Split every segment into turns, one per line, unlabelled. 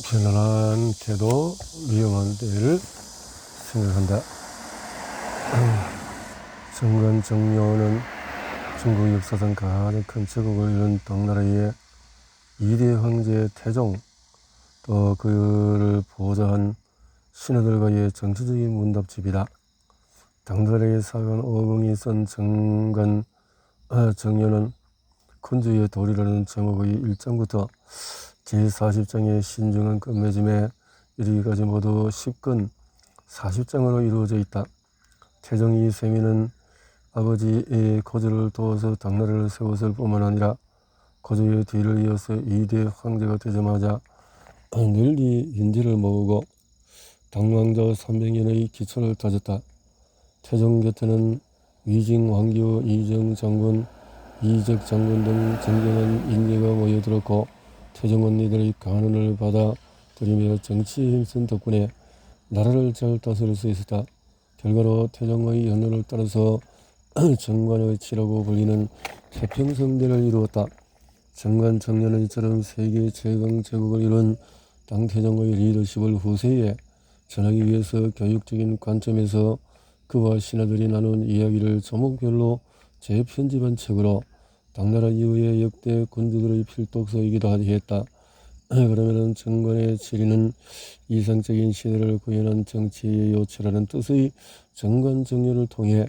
편안한 태도, 위험한 때를 생각한다. 정관정묘는 중국 역사상 가장 큰 제국을 이룬 당나라의 2대 황제 태종, 또 그를 보좌한 신하들과의 정치적인 문답집이다. 당나라의 사관 오봉이 쓴 정관정묘는 군주의 도리라는 제목의 1장부터 제40장의 신중한 끝맺음에 이르기까지 모두 10권 40장으로 이루어져 있다. 태종이 세미는 아버지의 고조를 도와서 당나라를 세웠을 뿐만 아니라 고조의 뒤를 이어서 2대 황제가 되자마자 널리 인재를 모으고 당왕자 300년의 기초를 다졌다. 태종 곁에는 위징, 왕교, 이정 장군, 이적 장군 등 정정한 인재가 모여들었고 태종은 이들의 간언을 받아들이며 정치에 힘쓴 덕분에 나라를 잘 다스릴 수 있었다. 결과로 태종의 연호를 따라서 정관의 치라고 불리는 태평성대를 이루었다. 정관정년은 이처럼 세계 최강 제국을 이룬 당태종의 리더십을 후세에 전하기 위해서 교육적인 관점에서 그와 신하들이 나눈 이야기를 조목별로 재편집한 책으로 당나라 이후의 역대 군주들의 필독서이기도 했다. 그러면은 정관의 지리는 이상적인 시대를 구현한 정치의 요체라는 뜻의 정관정료를 통해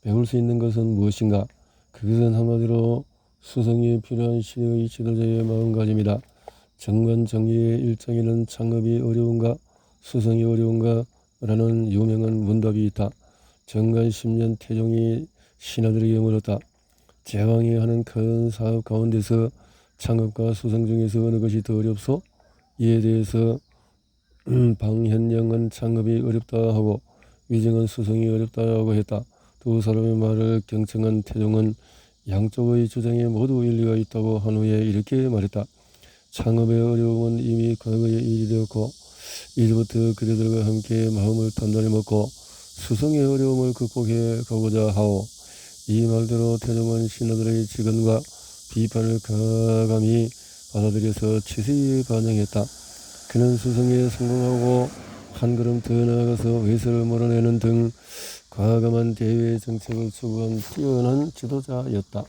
배울 수 있는 것은 무엇인가? 그것은 한마디로 수성이 필요한 시대의 지도자의 마음가짐이다. 정관정리의 일장에는 창업이 어려운가, 수성이 어려운가 라는 유명한 문답이 있다. 정관 10년 태종이 신하들에게 물었다. 제왕이 하는 큰 사업 가운데서 창업과 수성 중에서 어느 것이 더 어렵소? 이에 대해서 방현영은 창업이 어렵다 하고 위증은 수성이 어렵다고 했다. 두 사람의 말을 경청한 태종은 양쪽의 주장에 모두 일리가 있다고 한 후에 이렇게 말했다. 창업의 어려움은 이미 과거의 일이 되었고 이제부터 그대들과 함께 마음을 단단히 먹고 수성의 어려움을 극복해 가고자 하오. 이 말대로 태종은 신하들의 직언과 비판을 가감히 받아들여서 치세히 반영했다. 그는 수성에 성공하고 한 걸음 더 나아가서 외세를 몰아내는 등 과감한 대외 정책을 추구한 뛰어난 지도자였다.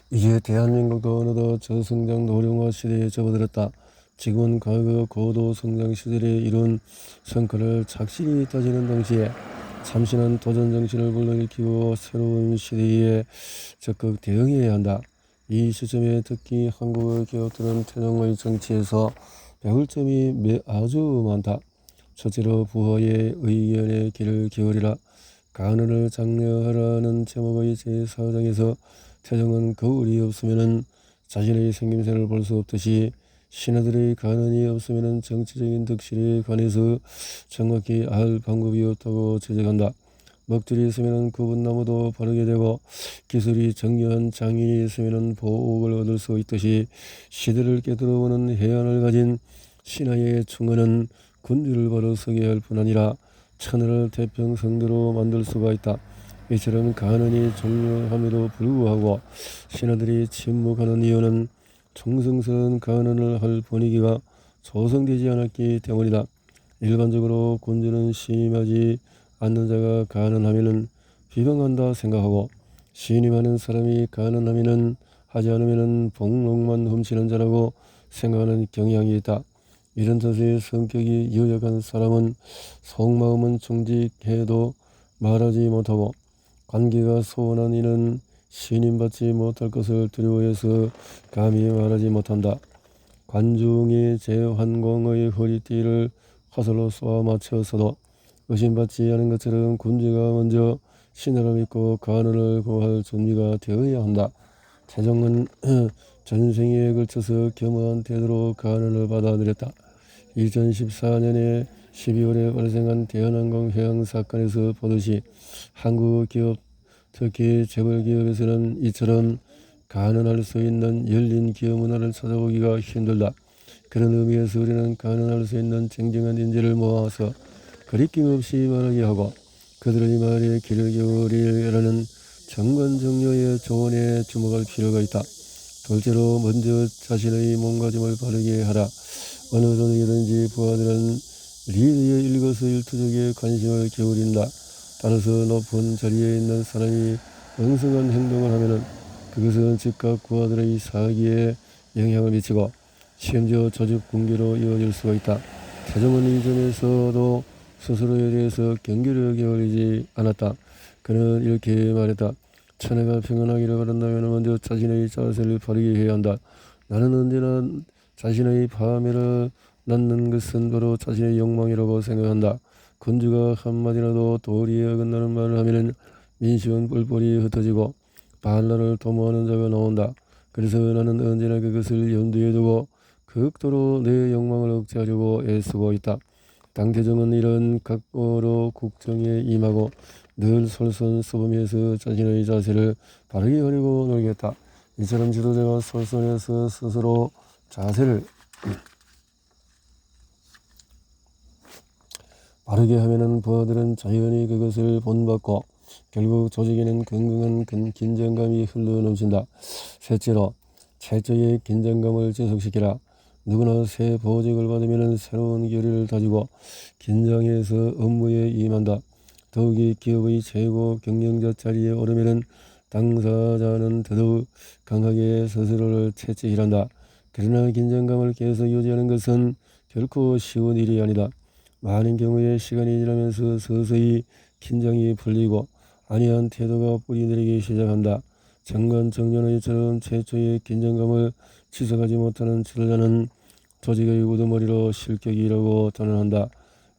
이제 대한민국도 어느덧 저성장 노령화 시대에 접어들었다. 지금은 과거 고도 성장 시절에 이룬 성과를 착실히 따지는 동시에 참신한 도전 정신을 불러일으키고 새로운 시대에 적극 대응해야 한다. 이 시점에 특히 한국의 기업들은 태종의 정치에서 배울 점이 아주 많다. 첫째로 부하의 의견에 귀를 기울이라. 간언을 장려하라는 제목의 제4장에서 태종은 거울이 없으면 자신의 생김새를 볼 수 없듯이 신하들의 간언이 없으면 정치적인 득실에 관해서 정확히 알 방법이 없다고 지적한다. 먹줄이 있으면 구분나무도 바르게 되고 기술이 정교한 장인이 있으면 보옥을 얻을 수 있듯이 시대를 깨뜨려보는 해안을 가진 신하의 충언은 군주를 바로 서게 할 뿐 아니라 천하를 태평성대로 만들 수가 있다. 이처럼 간언이 중요함에도 불구하고 신하들이 침묵하는 이유는 정성스러운 간언을 할 분위기가 조성되지 않았기 때문이다. 일반적으로 군주는 신임하지 않는 자가 간언하면은 비방한다 생각하고 신임하는 사람이 간언하면은 하지 않으면은 복록만 훔치는 자라고 생각하는 경향이 있다. 이런 자세의 성격이 유약한 사람은 속마음은 충직해도 말하지 못하고 관계가 소원한 이는 신임받지 못할 것을 두려워해서 감히 말하지 못한다. 관중이 제환공의 허리띠를 화살로 쏘아 맞췄어도 의심받지 않은 것처럼 군주가 먼저 신하를 믿고 간언을 구할 준비가 되어야 한다. 태종은 전생에 걸쳐서 겸허한 태도로 간언을 받아들였다. 2014년에 12월에 발생한 대한항공 해양 사건에서 보듯이 한국 기업, 특히 재벌 기업에서는 이처럼 간언할 수 있는 열린 기업 문화를 찾아보기가 힘들다. 그런 의미에서 우리는 간언할 수 있는 쟁쟁한 인재를 모아서 거리낌 없이 말하게 하고 그들의 말에 귀를 기울이라는 정관정료의 조언에 주목할 필요가 있다. 둘째로 먼저 자신의 몸가짐을 바르게 하라. 어느 전이든지 부하들은 리더의 일거수일투족에 관심을 기울인다. 따라서 높은 자리에 있는 사람이 엉성한 행동을 하면은 그것은 즉각 부하들의 사기에 영향을 미치고 심지어 조직 붕괴로 이어질 수가 있다. 태종은 이 점에서도 스스로에 대해서 경계를 게을리지 않았다. 그는 이렇게 말했다. 천하가 평안하기를 바란다면 먼저 자신의 자세를 바르게 해야 한다. 나는 언제나 자신의 파멸을 낳는 것은 바로 자신의 욕망이라고 생각한다. 군주가 한마디라도 도리에 어긋나는 말을 하면 민심은 뿔뿔이 흩어지고 반란을 도모하는 자가 나온다. 그래서 나는 언제나 그것을 염두에 두고 극도로 내 욕망을 억제하려고 애쓰고 있다. 당태종은 이런 각오로 국정에 임하고 늘 솔선수범해서 자신의 자세를 바르게 하려고 노력했다. 이처럼 지도자가 솔선해서 스스로 자세를 바르게 하면은 부하들은 자연히 그것을 본받고 결국 조직에는 건강한 긴장감이 흘러넘친다. 셋째로 철저히 긴장감을 지속시키라. 누구나 새 보직을 받으면 새로운 결의를 다지고 긴장해서 업무에 임한다. 더욱이 기업의 최고 경영자 자리에 오르면 당사자는 더더욱 강하게 스스로를 채찍질한다. 그러나 긴장감을 계속 유지하는 것은 결코 쉬운 일이 아니다. 많은 경우에 시간이 지나면서 서서히 긴장이 풀리고 안이한 태도가 뿌리내리기 시작한다. 정관정년의처럼 최초의 긴장감을 지속하지 못하는 지도자는 조직의 우두머리로 실격이라고 단언한다.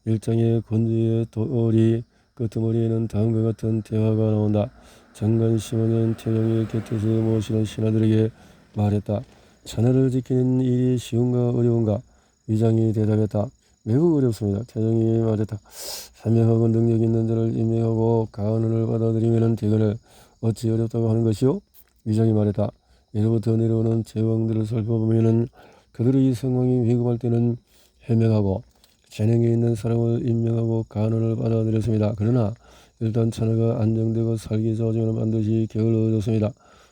일장의 군주의 도리 끄트머리에는 다음과 같은 대화가 나온다. 정관 15년 태종의 곁에서 모시는 신하들에게 말했다. 천하를 지키는 일이 쉬운가 어려운가? 위장이 대답했다. 매우 어렵습니다. 태종이 말했다. 사명하고 능력 있는 자를 임명하고 가언을 받아들이면 되거늘 어찌 어렵다고 하는 것이오? 위장이 말했다. 예로부터 내려오는 제왕들을 살펴보면은 그들의 상황이 위급할 때는 해명하고 재능이 있는 사람을 임명하고 가언을 받아들였습니다. 그러나 일단 천하가 안정되고 살기 좋아지면 반드시 게을러졌습니다.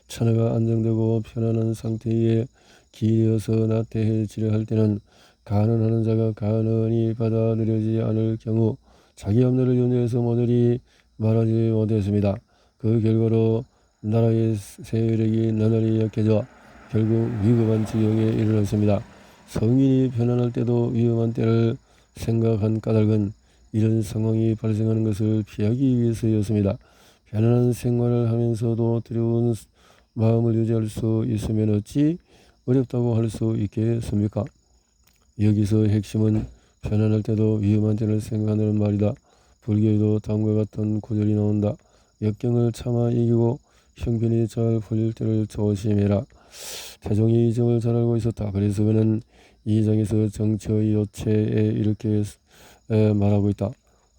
천하가 안정되고 편안한 상태에 기이어서 나태해지려 할 때는 가언하는 자가 가언이 받아들여지지 않을 경우 자기 앞날을 염두해서 모조리 말하지 못했습니다. 그 결과로 나라의 세력이 나날이 약해져 결국 위급한 지경에 이르렀습니다. 성인이 편안할 때도 위험한 때를 생각한 까닭은 이런 상황이 발생하는 것을 피하기 위해서였습니다. 편안한 생활을 하면서도 두려운 마음을 유지할 수 있으면 어찌 어렵다고 할 수 있겠습니까? 여기서 핵심은 편안할 때도 위험한 때를 생각하는 말이다. 불교에도 다음과 같은 구절이 나온다. 역경을 참아 이기고 형편이 잘 풀릴 때를 조심해라. 태종이 이 점을 잘 알고 있었다. 그래서 그는 이 장에서 정치의 요체에 이렇게 말하고 있다.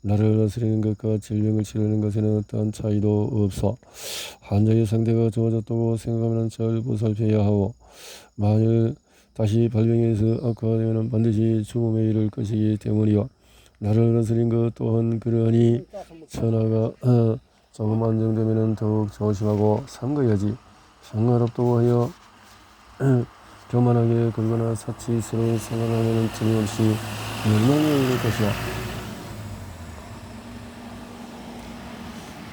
나를 다스리는 것과 질병을 치료하는 것에는 어떠한 차이도 없어. 환자의 상태가 좋아졌다고 생각하면 잘 보살펴야 하고 만일 다시 발병해서 악화되면 반드시 죽음에 이를 것이기 때문이요. 나를 다스린 것 또한 그러하니 천하가 조금 안정되면 더욱 조심하고 삼가야지. 상관없다고 하여 교만하게 굴거나 사치스러운 생각을 하면 틀림없이 멸망에 이를 것이야.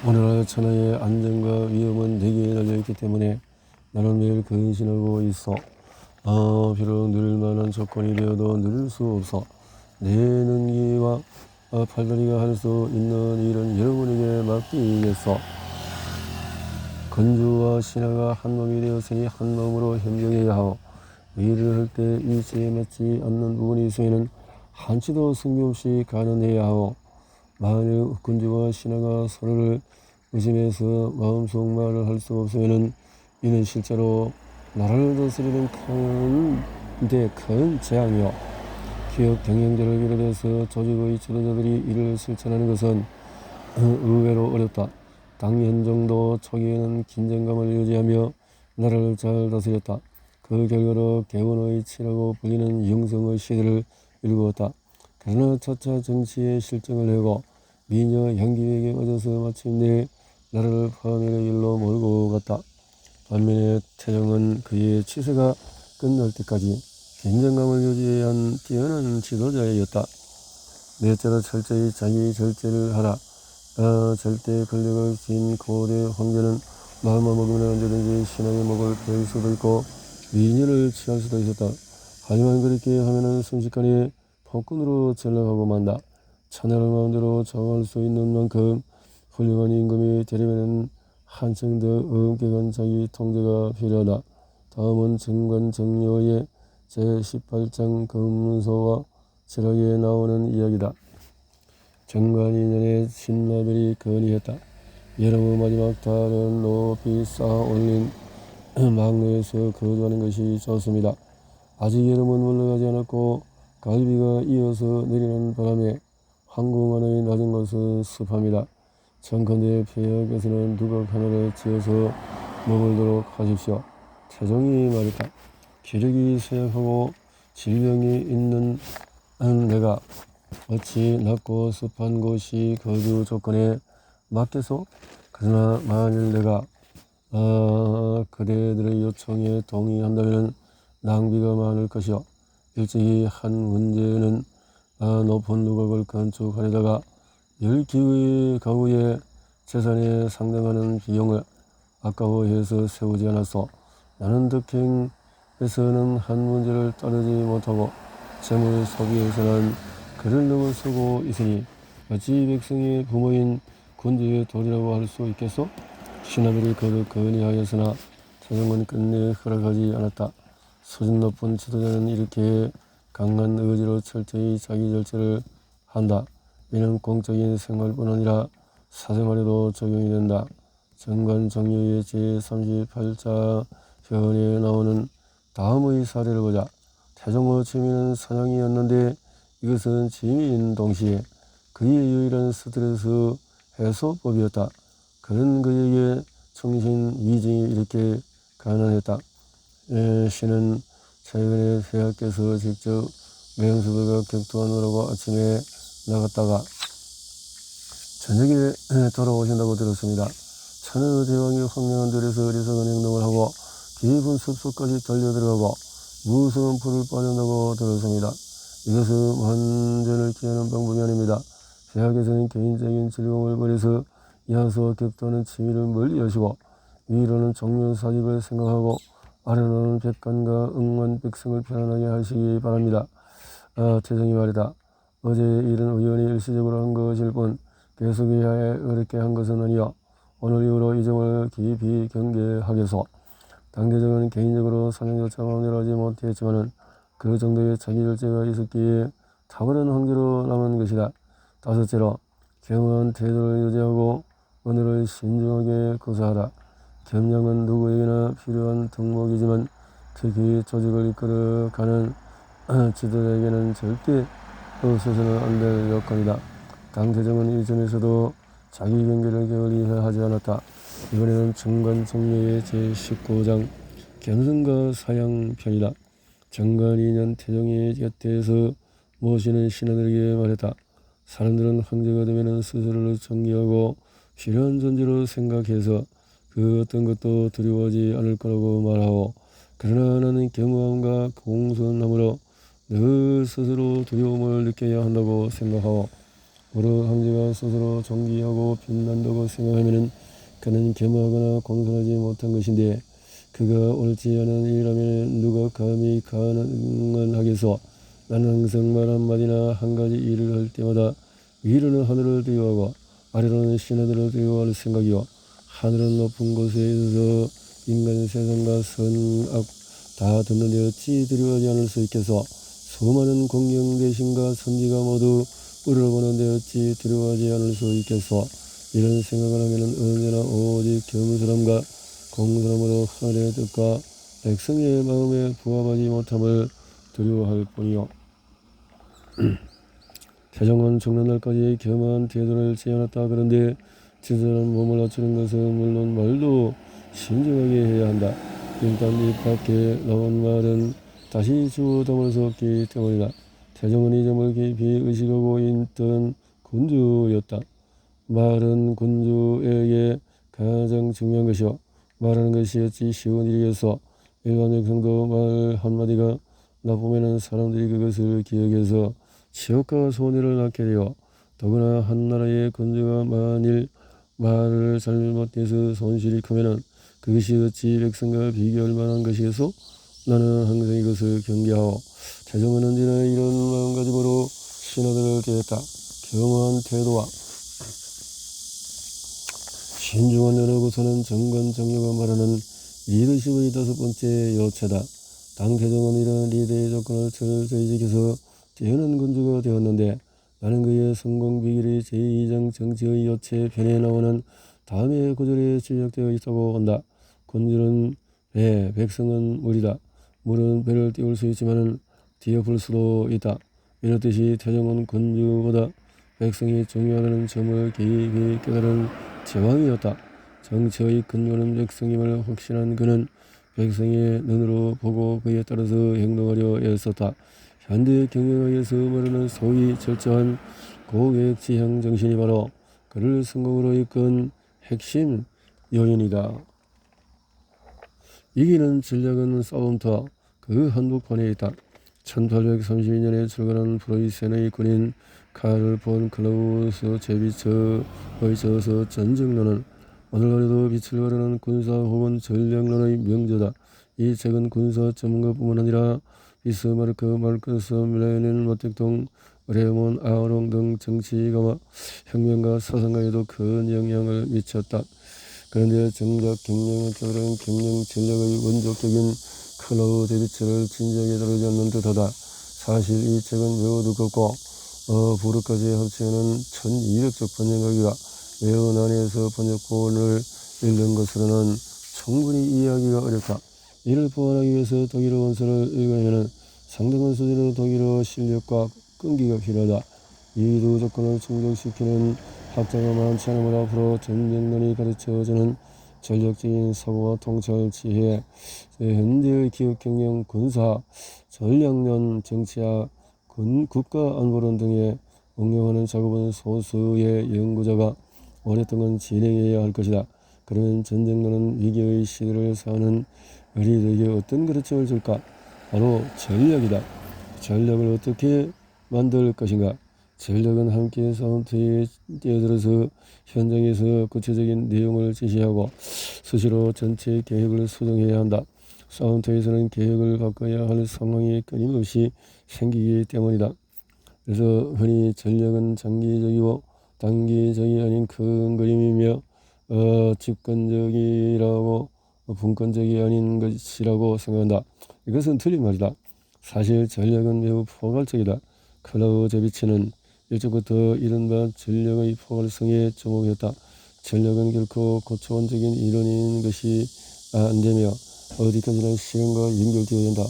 오늘날 천하의 안정과 위험은 내게 달려있기 때문에 나는 매일 근신하고 있어. 비록 누릴 만한 조건이 되어도 누릴 수 없어. 내 능기와 팔다리가 할 수 있는 일은 여러분에게 맡기겠소. 건주와 신하가 한 몸이 되었으니 한 마음으로 행정해야 하오. 일을 할 때 일체에 맞지 않는 부분이 있으면 한치도 승부없이 가늠해야 하오. 만일 군주와 신하가 서로를 의심해서 마음속 말을 할 수 없으면 이는 실제로 나라를 다스리는 큰 재앙이요. 기업 경영자를 비롯해서 조직의 지도자들이 이를 실천하는 것은 의외로 어렵다. 당현종도 초기에는 긴장감을 유지하며 나라를 잘 다스렸다. 그 결과로 개운의 치라고 불리는 영성의 시대를 일구었다. 그러나 차차 정치의 실정을 내고 미녀 향기에게 빠져서 마침내 나라를 파멸의 일로 몰고 갔다. 반면에 태종은 그의 치세가 끝날 때까지 긴장감을 유지해야 한 뛰어난 지도자였다. 넷째로 철저히 자기 절제를 하라. 절대 권력을 쥔 고대 황제는 마음만 먹으면 언제든지 신하의 목을 베일 수도 있고 위인을 취할 수도 있었다. 하지만 그렇게 하면은 순식간에 폭군으로 전락하고 만다. 천하를 마음대로 정할 수 있는 만큼 훌륭한 임금이 되려면 한층 더 엄격한 자기 통제가 필요하다. 다음은 정관정료의 제18장 금문서와 절하게 나오는 이야기다. 정관 2년에 신라들이 건의했다. 여름의 마지막 달은 높이 쌓아 올린 막내에서 거주하는 것이 좋습니다. 아직 여름은 물러가지 않았고 갈비가 이어서 내리는 바람에 황궁 안의 낮은 곳은 습합니다. 청컨대 폐하께서는 누각 하나를 지어서 머물도록 하십시오. 태종이 말했다. 기력이 쇠약하고 질병이 있는 내가 어찌 낮고 습한 곳이 거주 조건에 맞겠소? 그러나 만일 내가 그대들의 요청에 동의한다면 낭비가 많을 것이요. 일찍이 한 문제는 높은 누각을 건축하려다가 10기의 가구의 재산에 상당하는 비용을 아까워해서 세우지 않았소. 나는 덕행에서는 한 문제를 따르지 못하고 재물 소비에서는 그를 넘어서고 있으니 어찌 백성의 부모인 군주의 도리라고 할 수 있겠소? 신하들이 거듭 건의하였으나 태종은 끝내 허락하지 않았다. 수준 높은 지도자는 이렇게 강한 의지로 철저히 자기 절제를 한다. 이는 공적인 생활뿐 아니라 사생활에도 적용이 된다. 정관정료의 제38자 편에 나오는 다음의 사례를 보자. 태종의 취미는 사냥이었는데 이것은 취미인 동시에 그의 유일한 스트레스 해소법이었다. 그런 그에게 충신 위증이 이렇게 가난했다. 신은 최근에 폐하께서 직접 맹수들과 격투하느라고 아침에 나갔다가 저녁에 돌아오신다고 들었습니다. 천하 대왕이 황량한 들에서 어리석은 행동을 하고 깊은 숲속까지 달려들어가고 무서운 불을 빨린다고 들었습니다. 이것은 완전을 기하는 방법이 아닙니다. 폐하께서는 개인적인 즐거움을 버려서 야수와 격투하는 취미를 멀리하시고 위로는 종묘 사직을 생각하고 아래로는 백관과 억만 백성을 편안하게 하시기 바랍니다. 태종이 말이다. 어제 일은 의원이 일시적으로 한 것일 뿐 계속해야 어렵게 한 것은 아니요. 오늘 이후로 이 점을 깊이 경계하겠소. 당대적은 개인적으로 사냥조차 마음대로 하지 못했지만은 그 정도의 자기 절제가 있었기에 탁월한 황제로 남은 것이다. 다섯째로 겸허한 태도를 유지하고 언어를 신중하게 구사하라. 겸양은 누구에게나 필요한 덕목이지만 특히 조직을 이끌어가는 지도자에게는 절대 없어서는 안 될 역할이다. 당대정은 이 점에서도 자기 경계를 게을리 하지 않았다. 이번에는 정관정료의 제19장 겸손과 사양 편이다. 정관 2년 태종의 곁에서 모시는 신하들에게 말했다. 사람들은 황제가 되면 스스로를 존경하고 필요한 존재로 생각해서 그 어떤 것도 두려워하지 않을 거라고 말하오. 그러나 나는 겸허함과 공손함으로 늘 스스로 두려움을 느껴야 한다고 생각하오. 오로 황제가 스스로 존귀하고 빛난다고 생각하면 그는 겸허하거나 공손하지 못한 것인데 그가 옳지 않은 일이라면 누가 감히 가능하겠소. 나는 항상 말 한마디나 한 가지 일을 할 때마다 위로는 하늘을 두려워하고 아래로는 신하들을 두려워할 생각이요. 하늘은 높은 곳에 있어서 인간 세상과 선악 다 듣는데 어찌 두려워하지 않을 수 있겠소. 수많은 공경 대신과 선지가 모두 우리를 보는데 어찌 두려워하지 않을 수 있겠소. 이런 생각을 하면 언제나 오직 겸손함과 공손함으로 하늘의 뜻과 백성의 마음에 부합하지 못함을 두려워할 뿐이요. 태종은 죽는 날까지 겸허한 태도를 지어놨다. 그런데 지도자는 몸을 낮추는 것은 물론 말도 신중하게 해야 한다. 일단 입 밖에 나온 말은 다시 주워담을 수 없기 때문이다. 태종은 이 점을 깊이 의식하고 있던 군주였다. 말은 군주에게 가장 중요한 것이요. 말하는 것이 어찌 쉬운 일이겠소. 일반 백성도 말 한마디가 나쁘면은 사람들이 그것을 기억해서 치욕과 손해를 낳게 되어 더구나 한 나라의 군주가 만일 말을 잘못해서 손실이 크면은 그것이 어찌 백성과 비교할 만한 것이겠소. 나는 항상 이것을 경계하오. 태종은 언제나 이런 마음가짐으로 신하들을 대했다. 겸허한 태도와 신중한 연호고서는 정건정력을 말하는 리더십의 5번째 요체다. 당태종은 이런 리더의 조건을 철저히 지켜서 뛰어난 군주가 되었는데 나는 그의 성공 비결이 제2장 정치의 요체 편에 나오는 다음의 구절에 집약되어 있다고 한다. 군주는 배, 백성은 물이다. 물은 배를 띄울 수 있지만 뒤엎을 수도 있다. 이렇듯이 태종은 군주보다 백성이 중요하다는 점을 깊이 깨달은 제왕이었다. 정치의 근원은 백성임을 확신한 그는 백성의 눈으로 보고 그에 따라서 행동하려 애썼다. 현대 경영학에서 말하는 소위 철저한 고계획지향 정신이 바로 그를 성공으로 이끈 핵심 요인이다. 이기는 전략은 싸움터 그 한복판에 있다. 1832년에 출간한 프로이센의 군인 카를 폰 클라우스 제비처의 저서 전쟁론은 오늘날에도 빛을 발하는 군사 혹은 전략론의 명저다. 이 책은 군사 전문가뿐만 아니라 비스마르크, 마르크스, 레닌, 마택동, 레몬, 아우롱 등 정치가와 혁명가, 사상가에도 큰 영향을 미쳤다. 그런데 정작 경영학자들은 경영 전략의 원조격인 클라우 데비츠를 진지하게 다루지 않는 듯하다. 사실 이 책은 매우 두껍고 부르까지 합치면 1200쪽 번역하기가 매우 난해해서 번역본을 읽는 것으로는 충분히 이해하기가 어렵다. 이를 보완하기 위해서 독일어 원서를 읽으려면 상당한 수준의 독일어 실력과 끈기가 필요하다. 이 두 조건을 충족시키는 학자가 많지 않으므로 앞으로 전쟁론이 가르쳐주는 전략적인 사고와 통찰 지혜, 현대의 기업 경영, 군사, 전략론, 정치학, 국가안보론 등에 응용하는 작업은 소수의 연구자가 오랫동안 진행해야 할 것이다. 그러면 전쟁론은 위기의 시대를 사는 우리들에게 어떤 가르침을 줄까? 바로 전략이다. 전략을 어떻게 만들 것인가? 전략은 함께 싸움터에 뛰어들어서 현장에서 구체적인 내용을 제시하고 수시로 전체 계획을 수정해야 한다. 싸움터에서는 계획을 바꿔야 할 상황이 끊임없이 생기기 때문이다. 그래서 흔히 전략은 장기적이고 단기적이 아닌 큰 그림이며 집권적이라고 분권적이 아닌 것이라고 생각한다. 이것은 틀린 말이다. 사실 전략은 매우 포괄적이다. 클라우제비치는 일찍부터 이른바 전략의 포괄성에 주목했다. 전략은 결코 고차원적인 이론인 것이 안되며 어디까지나 실행과 연결되어야 한다.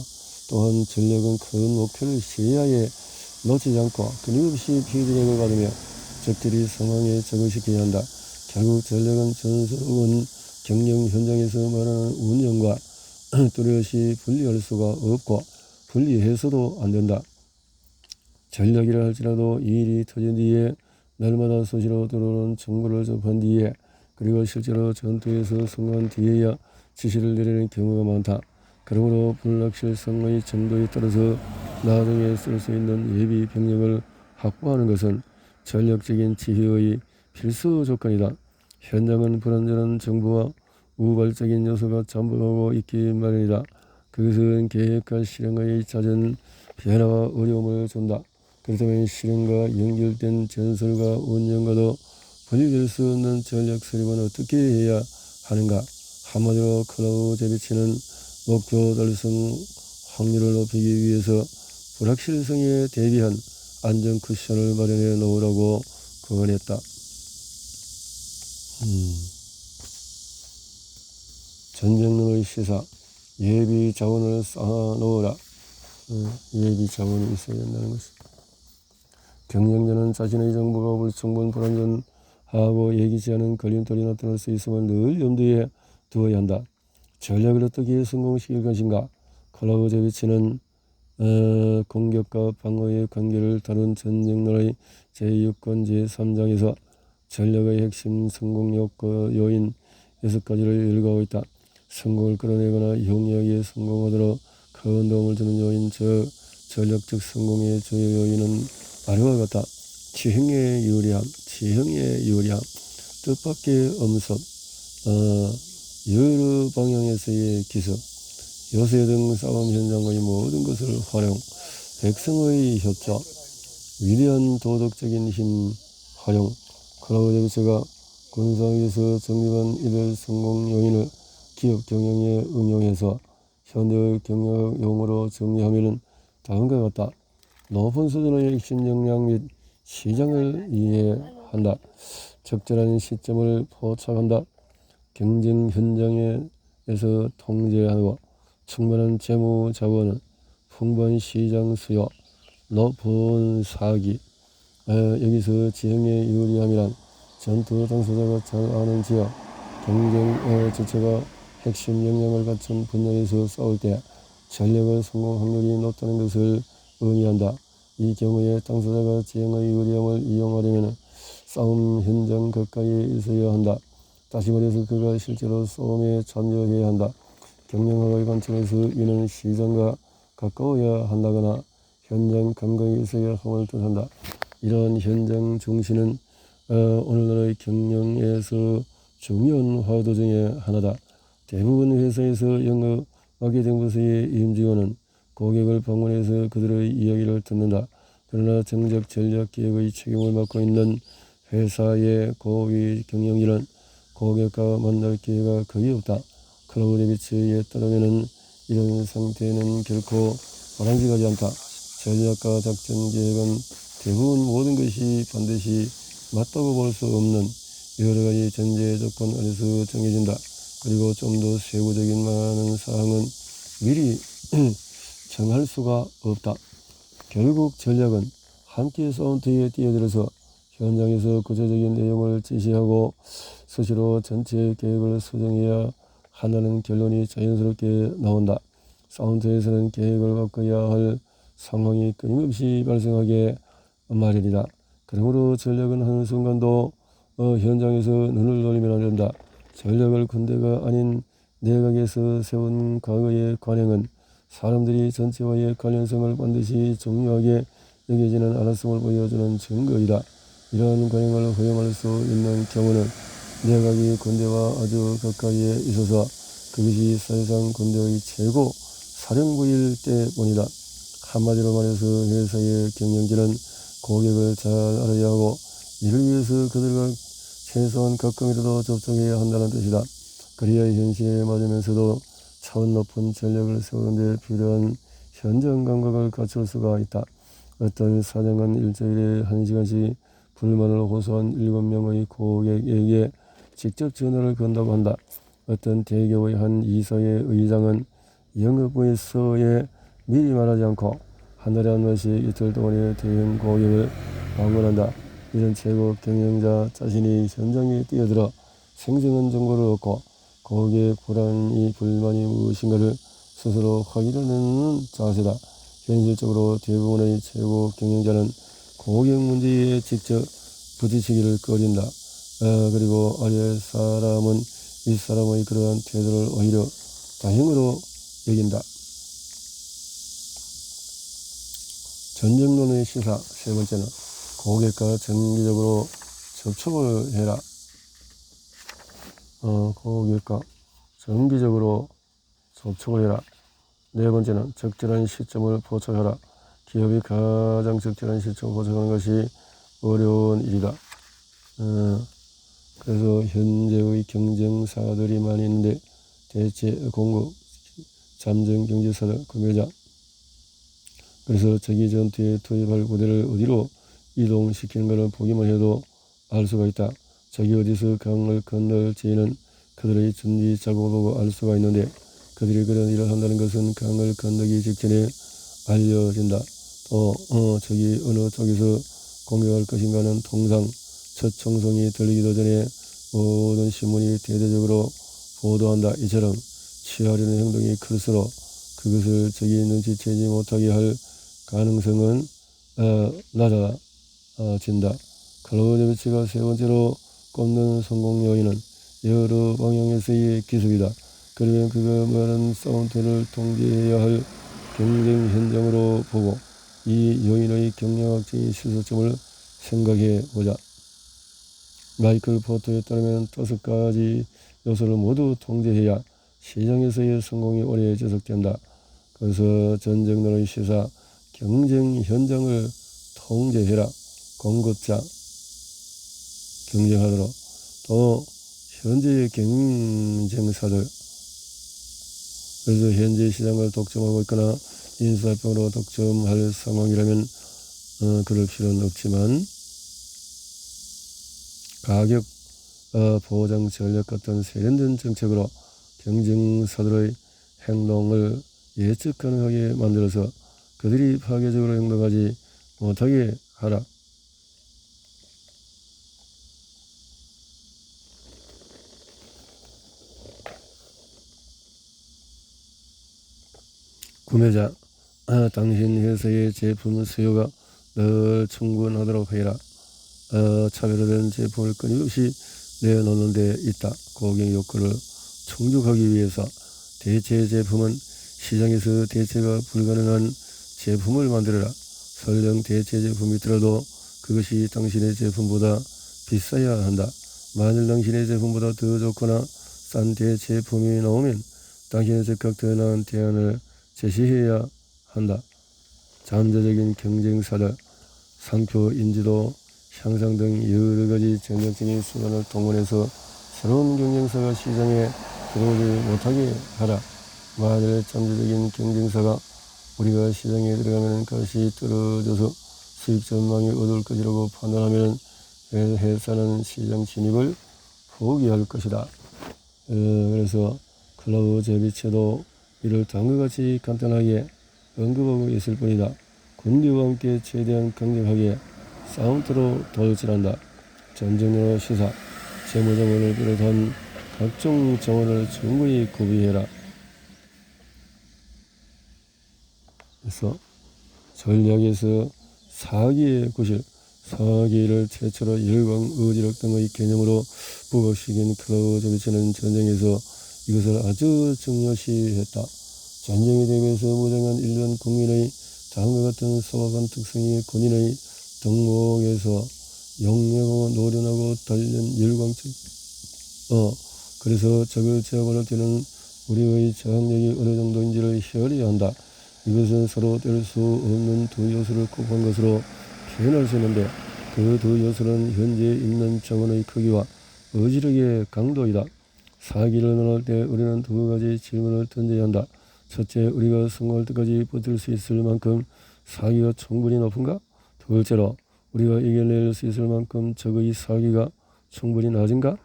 또한 전략은 큰 목표를 시야에 놓치지 않고 끊임없이 피드백을 받으며 적절히 상황에 적응시켜야 한다. 결국 전략은 전설은 경영 현장에서 말하는 운영과 뚜렷이 분리할 수가 없고 분리해서도 안 된다. 전략이라 할지라도 이 일이 터진 뒤에 날마다 수시로 들어오는 정보를 접한 뒤에 그리고 실제로 전투에서 성공한 뒤에야 지시를 내리는 경우가 많다. 그러므로 불확실성의 정도에 따라서 나중에 쓸 수 있는 예비 병력을 확보하는 것은 전략적인 지휘의 필수 조건이다. 현장은 불완전한 정보와 우발적인 요소가 잠복하고 있기 마련이다. 그것은 계획과 실행의 잦은 변화와 어려움을 준다. 그렇다면 실행과 연결된 전술과 운영과도 분리될 수 없는 전략 수립은 어떻게 해야 하는가? 한마디로 클라우제비치는 목표 달성 확률을 높이기 위해서 불확실성에 대비한 안전 쿠션을 마련해 놓으라고 권했다. 전쟁론의 시사, 예비 자원을 쌓아놓으라. 예비 자원이 있어야 된다는 것입니다. 경영자는 자신의 정보가 불충분 불완전하고 예기치 않은 걸림돌이 나타날 수 있음을 늘 염두에 두어야 한다. 전략을 어떻게 성공시킬 것인가? 클라우제비치는 공격과 방어의 관계를 다룬 전쟁론의 제6권 제3장에서 전략의 핵심 성공 요인 6가지를 열거하고 있다. 성공을 끌어내거나 영리하게 성공하도록 큰 도움을 주는 요인, 즉 전략적 성공의 주요 요인은 아래와 같다. 지형의 유리함, 뜻밖의 엄습, 여러 방향에서의 기습, 요새 등 싸움 현장의 모든 것을 활용, 백성의 협조, 위대한 도덕적인 힘 활용. 클라우디우스가 군사위에서 정립한 이들 성공 요인을 기업 경영에 응용해서 현대의 경영 용어로 정리하면 다음과 같다. 높은 수준의 핵심 역량 및 시장을 이해한다. 적절한 시점을 포착한다. 경쟁 현장에서 통제하고 충분한 재무 자원은 풍부한 시장 수요, 높은 사기. 여기서 지형의 유리함이란 전투 당사자가 잘 아는 지역, 경쟁 주체가 핵심 역량을 갖춘 분야에서 싸울 때 전략의 성공 확률이 높다는 것을 의미한다. 이 경우에 당사자가 지형의 유리함을 이용하려면 싸움 현장 가까이에 있어야 한다. 다시 말해서 그가 실제로 싸움에 참여해야 한다. 경영학의 관점에서 이는 시장과 가까워야 한다거나 현장 감각이 있어야 함을 뜻한다. 이러한 현장 중시는 오늘날의 경영에서 중요한 화두 중에 하나다. 대부분 회사에서 영업 마케팅부서의 임직원은 고객을 방문해서 그들의 이야기를 듣는다. 그러나 정작 전략 기획의 책임을 맡고 있는 회사의 고위 경영진은 고객과 만날 기회가 거의 없다. 클라우디비츠에 따르면 이런 상태는 결코 바람직하지 않다. 전략과 작전 계획은 대부분 모든 것이 반드시 맞다고 볼 수 없는 여러 가지 전제 조건 안에서 정해진다. 그리고 좀 더 세부적인 많은 사항은 미리 정할 수가 없다. 결국 전략은 함께 싸운 뒤에 뛰어들어서 현장에서 구체적인 내용을 제시하고 수시로 전체 계획을 수정해야 한다는 결론이 자연스럽게 나온다. 사운드에서는 계획을 바꿔야 할 상황이 끊임없이 발생하게 마련이다. 그러므로 전략은 한순간도 현장에서 눈을 돌리면 안 된다. 전략을 군대가 아닌 내각에서 세운 과거의 관행은 사람들이 전체와의 관련성을 반드시 중요하게 여기지는 않았음을 보여주는 증거이다. 이러한 관행을 허용할 수 있는 경우는 내각이 군대와 아주 가까이에 있어서 그것이 사실상 군대의 최고 사령부일 때뿐이다. 한마디로 말해서 회사의 경영진은 고객을 잘 알아야 하고 이를 위해서 그들과 최소한 가끔이라도 접촉해야 한다는 뜻이다. 그래야 현실에 맞으면서도 차원 높은 전략을 세우는 데 필요한 현장 감각을 갖출 수가 있다. 어떤 사장은 일주일에 1시간씩 불만을 호소한 7명의 고객에게 직접 전화를 건다고 한다. 어떤 대기업의 한 이사회 의장은 영업부에서에 미리 말하지 않고 한 달에 한 번씩 이틀 동안의 대형 고객을 방문한다. 이런 최고 경영자 자신이 현장에 뛰어들어 생생한 정보를 얻고 고객의 불만이 무엇인가를 스스로 확인하는 자세다. 현실적으로 대부분의 최고 경영자는 고객 문제에 직접 부딪히기를 꺼린다. 그리고 아래 사람은 윗사람의 그러한 태도를 오히려 다행으로 여긴다. 전쟁론의 시사. 세 번째는 고객과 정기적으로 접촉을 해라. 고객과 정기적으로 접촉을 해라. 네 번째는 적절한 시점을 포착하라. 기업이 가장 적절한 시점을 포착하는 것이 어려운 일이다. 그래서 현재의 경쟁사들이 많이 있는데 대체 공급, 잠정 경제사들, 구매자. 그래서 적이 전투에 투입할 부대를 어디로 이동시키는 것을 보기만 해도 알 수가 있다. 적이 어디서 강을 건널지는 그들의 준비 작업을 보고 알 수가 있는데 그들이 그런 일을 한다는 것은 강을 건너기 직전에 알려진다. 또 적이 어느 쪽에서 공격할 것인가는 통상 첫 총성이 들리기도 전에 모든 신문이 대대적으로 보도한다. 이처럼 취하려는 행동이 클수록 그것을 적이 눈치채지 못하게 할 가능성은 낮아진다. 클라우디우스가 세 번째로 꼽는 성공 요인은 여러 방향에서의 기술이다. 그러면 그가 말한 사운드를 통제해야 할 경쟁 현장으로 보고 이 요인의 경영학적인 시사점을 생각해 보자. 마이클 포터에 따르면 5가지 요소를 모두 통제해야 시장에서의 성공이 오래 지속된다. 그래서 전쟁론의 시사, 경쟁 현장을 통제해라. 공급자 경쟁하도록. 또 현재의 경쟁사들, 그래서 현재 시장을 독점하고 있거나 인수합병으로 독점할 상황이라면 그럴 필요는 없지만 가격 보장 전략 같은 세련된 정책으로 경쟁사들의 행동을 예측 가능하게 만들어서 그들이 파괴적으로 행동하지 못하게 하라. 구매자, 당신 회사의 제품 수요가 늘 충분하도록 해라. 차별화된 제품을 끊임없이 내놓는 데 있다. 고객 욕구를 충족하기 위해서 대체 제품은 시장에서 대체가 불가능한 제품을 만들어라. 설령 대체 제품이 있더라도 그것이 당신의 제품보다 비싸야 한다. 만일 당신의 제품보다 더 좋거나 싼 대체품이 나오면 당신은 즉각 더 나은 대안을 제시해야 한다. 잠재적인 경쟁사들, 상표 인지도 향상 등 여러 가지 전략적인 수단을 동원해서 새로운 경쟁사가 시장에 들어오지 못하게 하라. 만일 잠재적인 경쟁사가 우리가 시장에 들어가면 값이 떨어져서 수익 전망이 어두울 것이라고 판단하면 회사는 시장 진입을 포기할 것이다. 그래서 클라우제비체도 이를 다음과 같이 간단하게 언급하고 있을 뿐이다. 군대와 함께 최대한 강력하게 사운드로 돌진한다. 전쟁으로 시사, 재무자원을 비롯한 각종 자원을 충분히 구비해라. 그래서 전략에서 사기의 구실, 사기를 최초로 열광, 의지력 등의 개념으로 부각시킨 클라우제비체는 전쟁에서 이것을 아주 중요시했다. 전쟁에 대비해서 무장한 일반 국민의 다음과 같은 소박한 특성이 군인의 덕목에서 용맹하고 노련하고 단련 열광적 그래서 적을 제압할 때는 우리의 저항력이 어느 정도인지를 헤아려야 한다. 이것은 서로 뗄 수 없는 두 요소를 곱한 것으로 표현할 수 있는데 그 두 요소는 현재 있는 자원의 크기와 의지력의 강도이다. 사기를 논할 때 우리는 두 가지 질문을 던져야 한다. 첫째, 우리가 성공할 때까지 버틸 수 있을 만큼 사기가 충분히 높은가? 둘째로, 우리가 이겨낼 수 있을 만큼 적의 사기가 충분히 낮은가?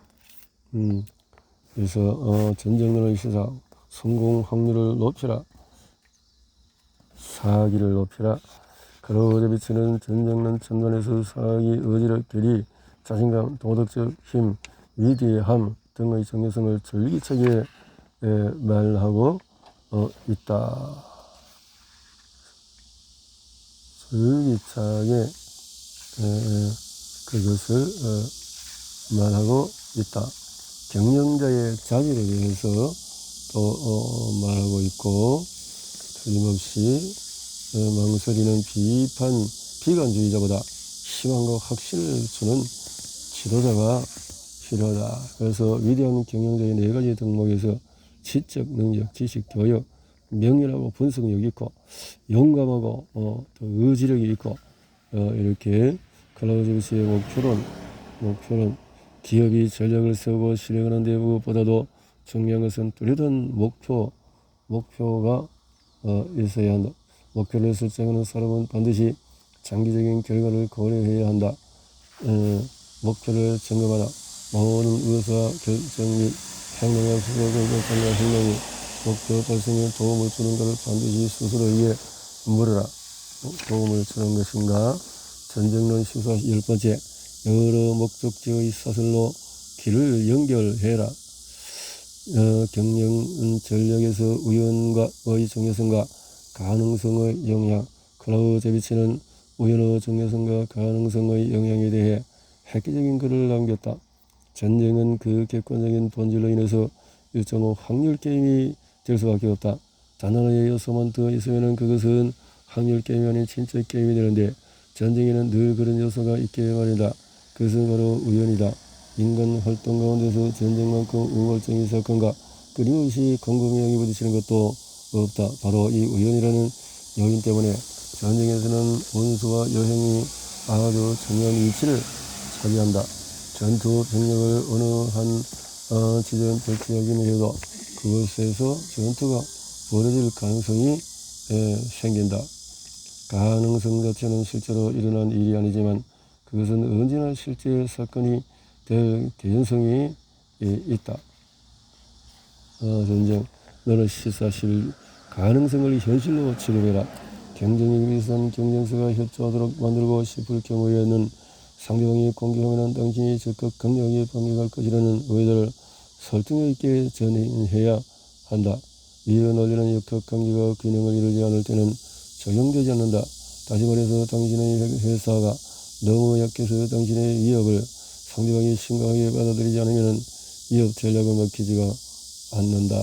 그래서 전쟁론의 시사, 성공 확률을 높여라. 사기를 높여라. 클라우제비체는 전쟁론 전반에서 사기, 의지력, 결의, 자신감, 도덕적 힘, 위대함 등의 정체성을 절기차게 말하고 있다. 절기차게 그것을 말하고 있다. 경영자의 자질에 대해서 또 말하고 있고, 틀림없이 망설이는 비관주의자보다 희망과 확신을 주는 지도자가 필요하다. 그래서 위대한 경영자의 4가지 덕목에서 지적 능력, 지식, 교육, 명료하고 분석력이 있고 용감하고 또 의지력이 있고 이렇게 클라우제비체의 목표는 기업이 전략을 세우고 실행하는 데 무엇보다도 중요한 것은 뚜렷한 목표가 있어야 한다. 목표를 설정하는 사람은 반드시 장기적인 결과를 고려해야 한다. 목표를 점검하라. 모든 의사 결정 및 행동에 앞서서 결정과 행동이 목표 달성에 도움을 주는 것을 반드시 스스로에게 물어라. 도움을 주는 것인가? 전쟁론 시사 10번째, 여러 목적지의 사슬로 길을 연결해라. 경영 전략에서 우연과의 중요성과 가능성의 영향. 클라우제비체는 우연의 중요성과 가능성의 영향에 대해 획기적인 글을 남겼다. 전쟁은 그 객관적인 본질로 인해서 1.5 확률 게임이 될 수밖에 없다. 단 하나의 요소만 더 있으면 그것은 확률 게임이 아닌 진짜 게임이 되는데 전쟁에는 늘 그런 요소가 있게 말이다. 그것은 바로 우연이다. 인간 활동 가운데서 전쟁만큼 우월적인 사건과 끊임없이 궁금증이 부딪히는 것도 없다. 바로 이 우연이라는 요인 때문에 전쟁에서는 원수와 여행이 아주 중요한 위치를 차지한다. 전투 병력을 어느 한 지점 배치하기는 해도 그곳에서 전투가 벌어질 가능성이 생긴다. 가능성 자체는 실제로 일어난 일이 아니지만 그것은 언제나 실제 사건이 될 개연성이 있다. 전쟁, 너는 시사실 가능성을 현실로 취급해라. 경쟁이 위해서는 경쟁사가 협조하도록 만들고 싶을 경우에는 상대방이 공격하면 당신이 적극 강력하게 반격할 것이라는 의도를 설득력 있게 전해야 한다. 이어 논리는 역학관계가 균형을 이루지 않을 때는 적용되지 않는다. 다시 말해서 당신의 회사가 너무 약해서 당신의 위협을 상대방이 심각하게 받아들이지 않으면 위협 전략을 먹히지가 않는다.